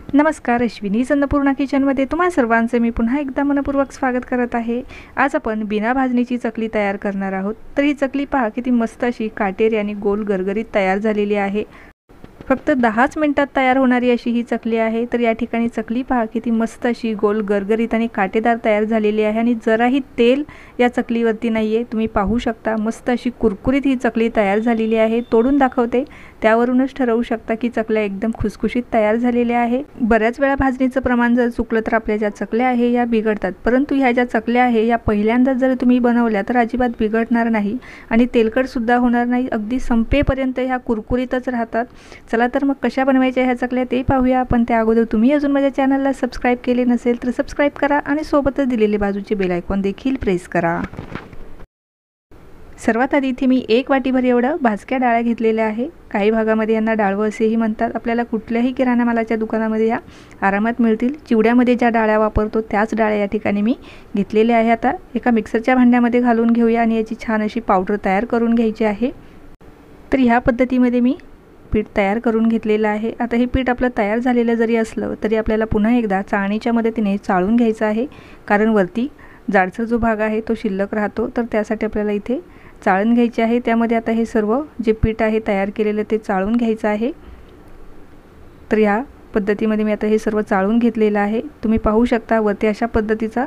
नमस्कार, अश्विनी अन्नपूर्णा किचनमध्ये तुम्हा सर्वांचे मी पुन्हा एकदा मनपूर्वक स्वागत करत आहे। आज आपण बिना भाजणीची चकली तयार करणार आहोत। तर ही चकली पहा किती मस्त अशी काटेरी आणि गोल गरगरीत तयार झालेली आहे। फक्त 10च मिनिटात तयार होणारी अशी ही चकली आहे। तर या ठिकाणी चकली पहा किती मस्त अशी गोल गरगरीत आणि काटेदार तयार झालेली आहे आणि जराही तेल या चकलीवरती नाहीये। तुम्ही पाहू शकता मस्त अशी कुरकुरीत ही चकली तयार झालेली आहे। तोडून दाखवते, त्यावरूनच ठरवू शकता की चकल्या एकदम खुसखुशीत तयार झालेल्या आहे। बऱ्याच वेळा भाजणीचं प्रमाण जर चुकलं तर आपल्या ज्या चकल्या आहे या बिघडतात, परंतु ह्या ज्या चकल्या आहे या पहिल्यांदा जर तुम्ही बनवल्या तर अजिबात बिघडणार नाही आणि तेलकट सुद्धा होणार नाही। अगदी संपेपर्यंत ह्या कुरकुरीतच राहतात। चला तर मग कशा बनवायच्या ह्या चकल्या ते पाहूया। पण त्या अगोदर तुम्ही अजून माझ्या चॅनलला सबस्क्राइब केले नसेल तर सबस्क्राइब करा आणि सोबतच दिलेले बाजूचे बेल आयकॉन देखील प्रेस करा। सर्वात आधी इथे मी 1 वाटीभर एवढं भाजक्या डाळ्या घेतलेल्या आहे। काही भागामध्ये यांना डाळवं असेही म्हणतात। आपल्याला कुठल्याही किराणा मालाच्या दुकानामध्ये या आरामात मिळतील। चिवड्यामध्ये ज्या डाळ्या वापरतो त्याच डाळ्या या ठिकाणी मी घेतलेल्या आहे। आता एका मिक्सरच्या भांड्यामध्ये घालून घेऊया आणि याची छान अशी पावडर तयार करून घ्यायची आहे। तर ह्या पद्धतीमध्ये मी पीठ तयार करून घेतलेलं आहे। आता हे पीठ आपलं तयार झालेलं जरी असलं तरी आपल्याला पुन्हा एकदा चाळणीच्या मदतीने चाळून घ्यायचं आहे, कारण वरती जाडसर जो भाग आहे तो शिल्लक राहतो। तर त्यासाठी आपल्याला इथे चाळण घ्यायची आहे। त्यामध्ये आता हे सर्व जे पीठ आहे तयार केलेलं ते चाळून घ्यायचं आहे। तर या पद्धतीमध्ये मी आता हे सर्व चाळून घेतलेलं आहे। तुम्ही पाहू शकता वरती अशा पद्धतीचा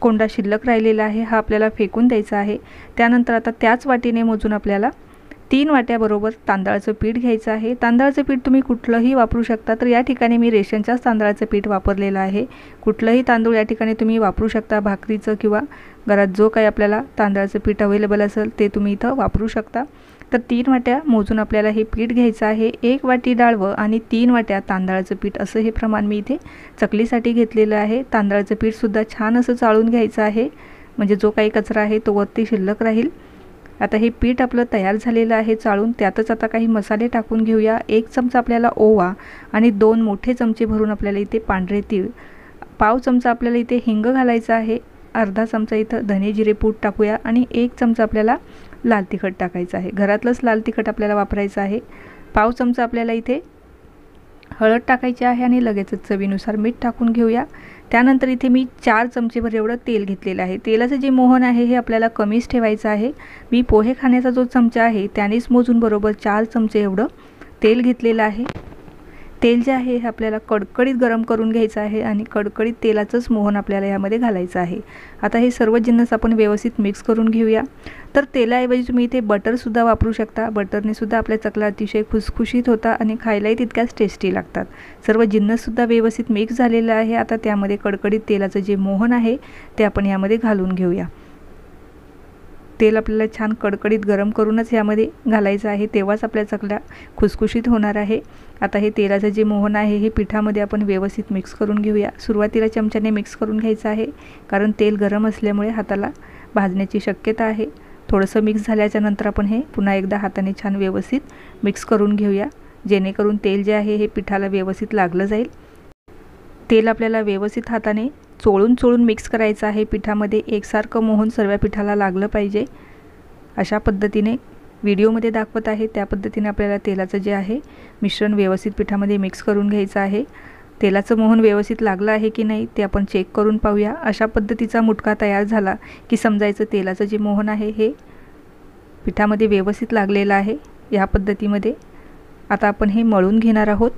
कोंडा शिल्लक राहिलेला आहे, हा आपल्याला फेकून द्यायचा आहे। त्यानंतर आता त्याच वाटीने मोजून आपल्याला 3 वाट्या बरोबर तांदळाचं पीठ घ्यायचं आहे। तांदळाचं पीठ तुम्ही कुठलंही वापरू शकता। तर या ठिकाणी मी रेशनच्याच तांदळाचं पीठ वापरलेलं आहे। कुठलंही तांदूळ या ठिकाणी तुम्ही वापरू शकता, भाकरीचं किंवा घरात जो काही आपल्याला तांदळाचं पीठ अवेलेबल असेल ते तुम्ही इथं वापरू शकता। तर 3 वाट्या मोजून आपल्याला हे पीठ घ्यायचं आहे। 1 वाटी डाळवं आणि 3 वाट्या तांदळाचं पीठ असं हे प्रमाण मी इथे चकलीसाठी घेतलेलं आहे। तांदळाचं पीठसुद्धा छान असं चाळून घ्यायचं आहे, म्हणजे जो काही कचरा आहे तो वरती शिल्लक राहील। आता हे पीठ आपलं तयार झालेलं आहे चाळून। त्यातच आता काही मसाले टाकून घेऊया। 1 चमचा आपल्याला ओवा आणि 2 मोठे चमचे भरून आपल्याला इथे पांढरे तीळ, पाव चमचा आपल्याला इथे हिंग घालायचा आहे, अर्धा चमचा इथं धने जिरे पूड टाकूया आणि 1 चमचा आपल्याला लाल तिखट टाकायचं आहे। घरातलंच लाल तिखट आपल्याला वापरायचं आहे। पाव चमचा आपल्याला इथे हळद टाकायची आहे आणि लगेचच चवीनुसार मीठ टाकून घेऊया। त्यानंतर इथे मी 4 चमचेभर एवढं तेल घेतलेलं आहे। तेलाचं जे मोहन आहे हे आपल्याला कमीच ठेवायचं आहे। मी पोहे खाण्याचा जो चमचा आहे त्यानेच मोजून बरोबर 4 चमचे एवढं तेल घेतलेलं आहे। तेल जे आहे हे आपल्याला कडकडीत गरम करून घ्यायचं आहे आणि कडकडीत तेलाचंच मोहन आपल्याला यामध्ये घालायचं आहे। आता हे सर्व जिन्नस आपण व्यवस्थित मिक्स करून घेऊया। तर तेलाऐवजी तुम्ही इथे बटरसुद्धा वापरू शकता। बटरने सुद्धा आपल्या चकल्या अतिशय खुसखुशीत होतात आणि खायलाही तितक्याच टेस्टी लागतात। सर्व जिन्नससुद्धा व्यवस्थित मिक्स झालेलं आहे। आता त्यामध्ये कडकडीत तेलाचं जे मोहन आहे ते आपण यामध्ये घालून घेऊया। तेल आपल्याला छान कडकडीत गरम करूनच यामध्ये घालायचं आहे, तेव्हाच आपल्या चकल्या खुसखुशीत होणार आहे। आता हे तेलाचं जे मोहन आहे हे पिठामध्ये आपण व्यवस्थित मिक्स करून घेऊया। सुरुवातीला चमच्याने मिक्स करून घ्यायचं आहे, कारण तेल गरम असल्यामुळे हाताला भाजण्याची शक्यता आहे। थोडंसं मिक्स झाल्याच्या नंतर आपण हे पुन्हा एकदा हाताने छान व्यवस्थित मिक्स करून घेऊया, जेणेकरून तेल जे आहे हे पिठाला व्यवस्थित लागलं जाईल। तेल आपल्याला व्यवस्थित हाताने चोळून मिक्स करायचं आहे पिठामध्ये। एकसारखं मोहन सर्व पिठाला लागलं पाहिजे। अशा पद्धतीने व्हिडिओमध्ये दाखवत आहे त्या पद्धतीने आपल्याला तेलाचं जे आहे मिश्रण व्यवस्थित पिठामध्ये मिक्स करून घ्यायचं आहे। तेलाचं मोहन व्यवस्थित लागलं आहे की नाही ते आपण चेक करून पाहूया। अशा पद्धतीचा मुटका तयार झाला की समजायचं तेलाचं जे मोहन आहे हे पिठामध्ये व्यवस्थित लागलेलं आहे। या पद्धतीमध्ये आता आपण हे मळून घेणार आहोत।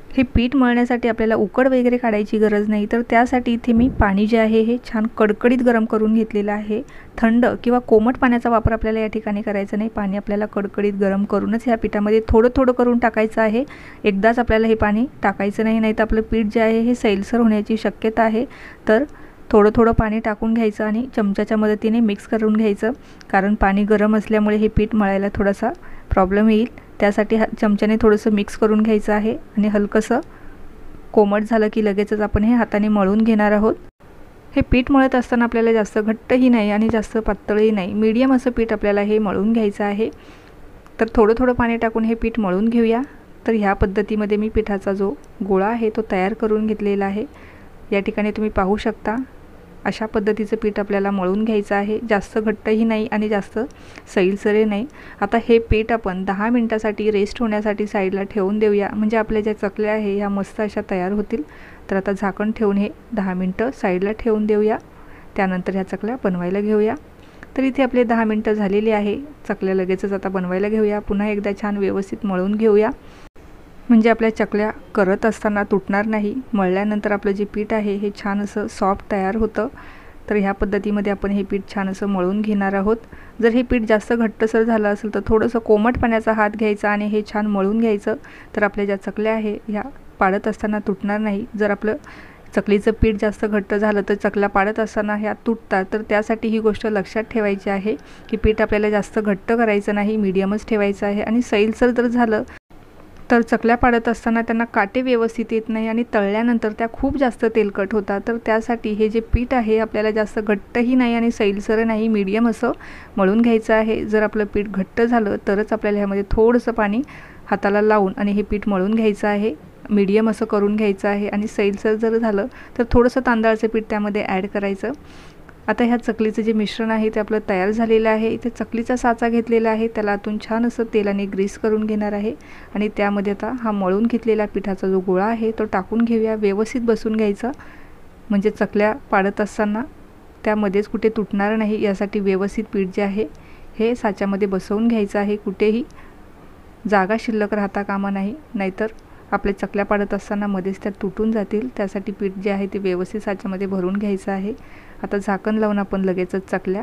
हे पीठ मळण्यासाठी आपल्याला उकड वगैरे काढायची गरज नाही। तर त्यासाठी इथे मी पाणी जे आहे हे छान कडकडीत गरम करून घेतलेलं आहे। थंड किंवा कोमट पाण्याचा वापर आपल्याला या ठिकाणी करायचा नाही। पाणी आपल्याला कडकडीत गरम करूनच ह्या पिठामध्ये थोडं थोडं करून टाकायचं आहे। एकदाच आपल्याला हे पाणी टाकायचं नाही, नाहीतर आपलं पीठ जे आहे हे सैलसर होण्याची शक्यता आहे। तर थोडं थोडं पाणी टाकून घ्यायचं आणि चमच्याच्या मदतीने मिक्स करून घ्यायचं, कारण पाणी गरम असल्यामुळे हे पीठ मळायला थोडासा प्रॉब्लेम येईल। त्यासाठी चमच्याने थोडंसं मिक्स करून घ्यायचं आहे आणि हलकंसं कोमट झालं की लगेचच आपण हे हाताने मळून घेणार आहोत। हे पीठ मळत असताना आपल्याला जास्त घट्टही नाही आणि जास्त पातळही नाही, मीडियम असं पीठ आपल्याला हे मळून घ्यायचं आहे। तर थोडं थोडं पाणी टाकून हे पीठ मळून घेऊया। तर ह्या पद्धतीमध्ये मी पिठाचा जो गोळा आहे तो तयार करून घेतलेला आहे। या ठिकाणी तुम्ही पाहू शकता अशा पद्धतीचं पीठ आपल्याला मळून घ्यायचं आहे। जास्त घट्टही नाही आणि जास्त सैलसरे नाही। आता हे पीठ आपण 10 मिनिटासाठी रेस्ट होण्यासाठी साईडला ठेवून देऊया, म्हणजे आपल्या ज्या चकल्या आहे ह्या मस्त अशा तयार होतील। तर आता झाकण ठेवून हे 10 मिनिटं साईडला ठेवून देऊया। त्यानंतर ह्या चकल्या बनवायला घेऊया। तर इथे आपले 10 मिनिटं झालेली आहे। चकल्या लगेचच आता बनवायला घेऊया। पुन्हा एकदा छान व्यवस्थित मळून घेऊया, म्हणजे आपल्या चकल्या करत असताना तुटणार नाही। मळल्यानंतर आपलं जे पीठ आहे हे छान असं सॉफ्ट तयार होतं। तर ह्या पद्धतीमध्ये आपण हे पीठ छान असं मळून घेणार आहोत। जर हे पीठ जास्त घट्टसर झालं असेल तर थोडंसं कोमट पाण्याचा हात घ्यायचा आणि हे छान मळून घ्यायचं। तर आपल्या ज्या चकल्या आहे ह्या पाडत असताना तुटणार नाही। जर आपलं चकलीचं पीठ जास्त घट्ट झालं तर चकल्या पाडत असताना ह्या तुटतात। तर त्यासाठी ही गोष्ट लक्षात ठेवायची आहे की पीठ आपल्याला जास्त घट्ट करायचं नाही, मीडियमच ठेवायचं आहे। आणि सैलसर जर झालं तर चकल्या पाडत असताना त्यांना काटे व्यवस्थित येत नाही आणि तळल्यानंतर त्या खूप जास्त तेलकट होतात। तर त्यासाठी हे जे पीठ आहे आपल्याला जास्त घट्टही नाही आणि सैलसर नाही, मीडियम असं मळून घ्यायचं आहे। जर आपलं पीठ घट्ट झालं तरच आपल्याला ह्यामध्ये थोडंसं पाणी हाताला लावून आणि हे पीठ मळून घ्यायचं आहे, मीडियम असं करून घ्यायचं आहे। आणि सैलसर जर झालं तर थोडंसं तांदळाचं पीठ त्यामध्ये ॲड करायचं। आता ह्या चकलीचं जे मिश्रण आहे ते आपलं तयार झालेलं आहे। इथे चकलीचा साचा घेतलेला आहे, त्याला आतून छान असं तेलाने ग्रीस करून घेणार आहे आणि त्यामध्ये आता हा मळून घेतलेला पिठाचा जो गोळा आहे तो टाकून घेऊया। व्यवस्थित बसून घ्यायचा, म्हणजे चकल्या पाडत असताना त्यामध्येच कुठे तुटणार नाही यासाठी व्यवस्थित पीठ जे आहे हे साच्यामध्ये बसवून घ्यायचं आहे। कुठेही जागा शिल्लक राहता कामा नाही, नाहीतर आपल्या चकल्या पाडत असताना मध्येच त्या तुटून जातील। त्यासाठी पीठ जे आहे ते व्यवस्थित साच्यामध्ये भरून घ्यायचं आहे। आता झाकण लावून आपण लगेचच चकल्या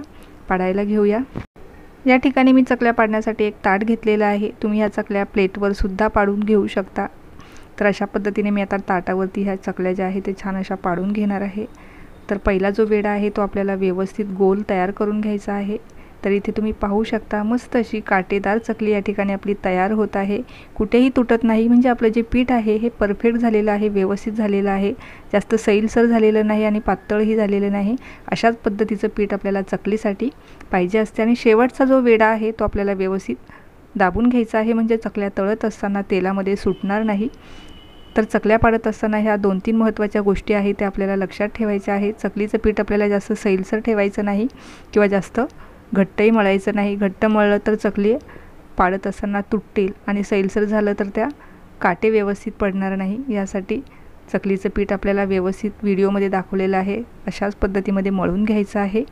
पाडायला घेऊया। या ठिकाणी मी चकल्या पाडण्यासाठी एक ताट घेतलेलं आहे। तुम्ही ह्या चकल्या प्लेटवर सुद्धा पाडून घेऊ शकता। तर अशा पद्धतीने मी आता ताटावरती ह्या चकल्या ज्या आहे ते छान अशा पाडून घेणार आहे। तर पहिला जो वेढा आहे तो आपल्याला व्यवस्थित गोल तयार करून घ्यायचा आहे। तर इथे तुम्ही पाहू शकता मस्त अशी काटेदार चकली या ठिकाणी आपली तयार होत आहे। कुठेही तुटत नाही, म्हणजे आपलं जे पीठ आहे हे परफेक्ट झालेलं आहे, व्यवस्थित झालेलं आहे, जास्त सैलसर झालेलं नाही आणि पातळही झालेलं नाही। अशाच पद्धतीचं पीठ आपल्याला चकलीसाठी पाहिजे असते। आणि शेवटचा जो वेढा आहे तो आपल्याला व्यवस्थित दाबून घ्यायचा आहे, म्हणजे चकल्या तळत असताना तेलामध्ये सुटणार नाही। तर चकल्या पाडत असताना ह्या 2-3 महत्त्वाच्या गोष्टी आहेत त्या आपल्याला लक्षात ठेवायच्या आहेत। चकलीचं पीठ आपल्याला जास्त सैलसर ठेवायचं नाही किंवा जास्त घट्टही मळायचं नाही। घट्ट मळलं तर चकली पाडत असताना तुटतील आणि सैलसर झालं तर त्या काटे व्यवस्थित पडणार नाही। यासाठी चकलीचं पीठ आपल्याला व्यवस्थित व्हिडिओमध्ये दाखवलेलं आहे अशाच पद्धतीमध्ये मळून घ्यायचं आहे।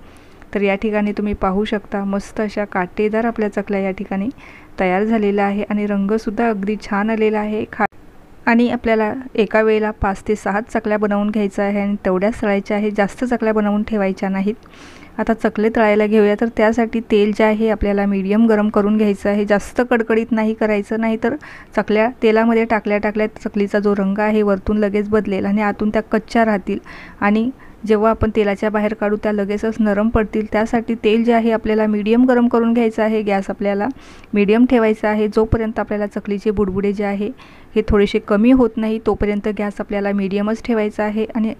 तर या ठिकाणी तुम्ही पाहू शकता मस्त अशा काटेदार आपल्या चकल्या या ठिकाणी तयार झालेला आहे आणि रंगसुद्धा अगदी छान आलेला आहे। आणि आपल्याला एका वेळेला 5 ते 6 चकल्या बनवून घ्यायच्या आहे आणि तेवढ्याच तळायच्या आहे, जास्त चकल्या बनवून ठेवायच्या नाहीत। आता चकले तळायला घेऊया। तर त्यासाठी तेल जे आहे आपल्याला मीडियम गरम करून घ्यायचं आहे, जास्त कडकडीत नाही करायचं, नाहीतर चकल्या तेलामध्ये टाकल्या चकलीचा जो रंग आहे वरतून लगेच बदलेल आणि आतून त्या कच्च्या राहतील आणि जेव्हा आपण तेलाच्या बाहेर काढू त्या लगेचच नरम पडतील। त्यासाठी तेल जे आहे आपल्याला मीडियम गरम करून घ्यायचं आहे। गॅस आपल्याला मीडियम ठेवायचा आहे, जोपर्यंत आपल्याला चकलीचे बुडबुडे जे आहे हे थोडेसे कमी होत नाही तोपर्यंत गॅस आपल्याला मीडियमच ठेवायचा आहे। आणि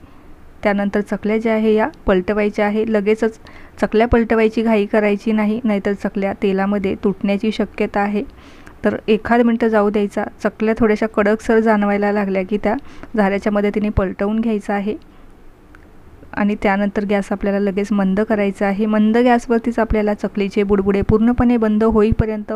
त्यानंतर चकल्या ज्या आहे या पलटवायच्या आहे। लगेचच चकल्या पलटवायची घाई करायची नाही, नाहीतर चकल्या तेलामध्ये तुटण्याची शक्यता आहे। तर 1 मिनिट जाऊ द्यायचा। चकल्या थोड्याशा कडकसर जाणवायला लागल्या की त्या झाऱ्याच्या मदतीने पलटवून घ्यायचा आहे आणि त्यानंतर गॅस आपल्याला लगेच मंद करायचा आहे। मंद गॅसवरतीच आपल्याला चकलीचे बुडबुडे पूर्णपणे बंद होईपर्यंत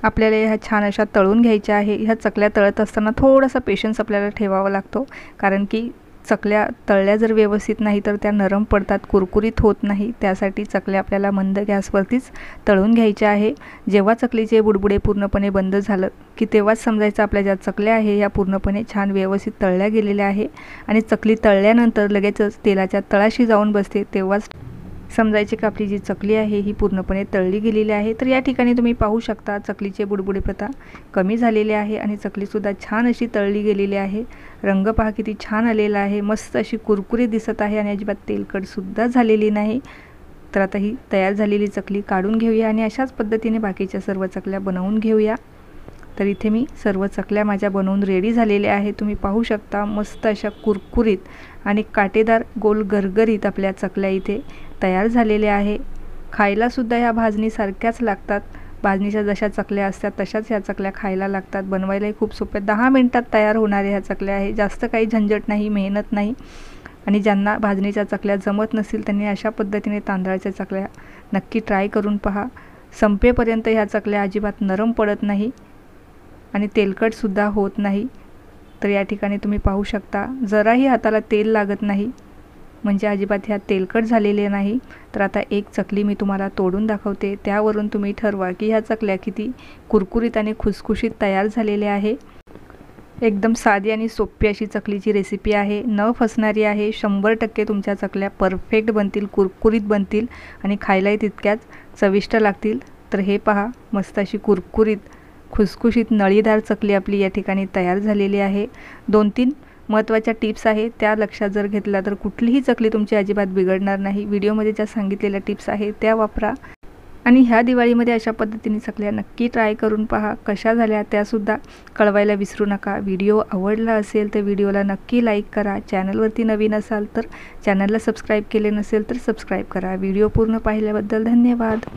आपल्याला ह्या छान अशा तळून घ्यायच्या आहे। ह्या चकल्या तळत असताना थोडासा पेशन्स आपल्याला ठेवावा लागतो, कारण की चकल्या तळल्या जर व्यवस्थित नाही तर त्या नरम पडतात, कुरकुरीत होत नाही। त्यासाठी चकल्या आपल्याला मंद गॅसवरतीच तळून घ्यायच्या आहे। जेव्हा चकलीचे बुडबुडे पूर्णपणे बंद झालं की तेव्हाच समजायचं आपल्या ज्या चकल्या आहे या पूर्णपणे छान व्यवस्थित तळल्या गेलेल्या आहे। आणि चकली तळल्यानंतर लगेचच तेलाच्या तळाशी जाऊन बसते तेव्हाच समजायचे की आपली जी चकली आहे ही पूर्णपणे तळली गेलेली आहे। तर या ठिकाणी तुम्ही पाहू शकता चकलीचे बुडबुडे प्रथा कमी झालेले आहे आणि चकलीसुद्धा छान अशी तळली गेलेली आहे। रंग पहा किती छान आलेला आहे, मस्त अशी कुरकुरीत दिसत आहे आणि अजिबात तेलकटसुद्धा झालेली नाही। तर आता ही तयार झालेली चकली काढून घेऊया आणि अशाच पद्धतीने बाकीच्या सर्व चकल्या बनवून घेऊया। तर इथे मी सर्व चकल्या माझ्या बनवून रेडी झालेल्या आहे। तुम्ही पाहू शकता मस्त अशा कुरकुरीत आणि काटेदार गोल गरगरीत आपल्या चकल्या इथे तयार झालेल्या आहे। खायलासुद्धा ह्या भाजणीसारख्याच लागतात, भाजणीच्या जशा चकल्या असतात तशाच ह्या चकल्या खायला लागतात। बनवायलाही खूप सोप्या, 10 मिनिटात तयार होणाऱ्या ह्या चकल्या आहे। जास्त काही झंझट नाही, मेहनत नाही आणि ज्यांना भाजणीच्या चकल्या जमत नसतील त्यांनी अशा पद्धतीने तांदळाच्या चकल्या नक्की ट्राय करून पहा। संपेपर्यंत ह्या चकल्या अजिबात नरम पडत नाही आणि तेलकटसुद्धा होत नाही। तर या ठिकाणी तुम्ही पाहू शकता जराही हाताला तेल लागत नाही, म्हणजे अजिबात ह्या तेलकट झालेले नाही। तर आता एक चकली मी तुम्हाला तोडून दाखवते, त्यावरून तुम्ही ठरवा की ह्या चकल्या किती कुरकुरीत आणि खुसखुशीत तयार झालेल्या आहे। एकदम साधी आणि सोपी अशी चकलीची रेसिपी आहे, न फसणारी आहे। 100% तुमच्या चकल्या परफेक्ट बनतील, कुरकुरीत बनतील आणि खायलाही तितक्याच चविष्ट लागतील। तर हे पहा, मस्त अशी कुरकुरीत खुसखुशीत नळीदार चकली आपली या ठिकाणी तयार झालेली आहे। 2-3 महत्त्वाच्या टिप्स आहेत, त्या लक्षात जर घेतल्या तर कुठलीही चकली तुमची अजिबात बिघडणार नाही। व्हिडिओमध्ये ज्या सांगितलेल्या टिप्स आहेत त्या वापरा आणि ह्या दिवाळीमध्ये अशा पद्धतीने चकल्या नक्की ट्राय करून पहा। कशा झाल्या त्यासुद्धा कळवायला विसरू नका। व्हिडिओ आवडला असेल तर व्हिडिओला नक्की लाईक करा। चॅनलवरती नवीन असाल तर चॅनलला सबस्क्राईब केले नसेल तर सबस्क्राईब करा। व्हिडिओ पूर्ण पाहिल्याबद्दल धन्यवाद।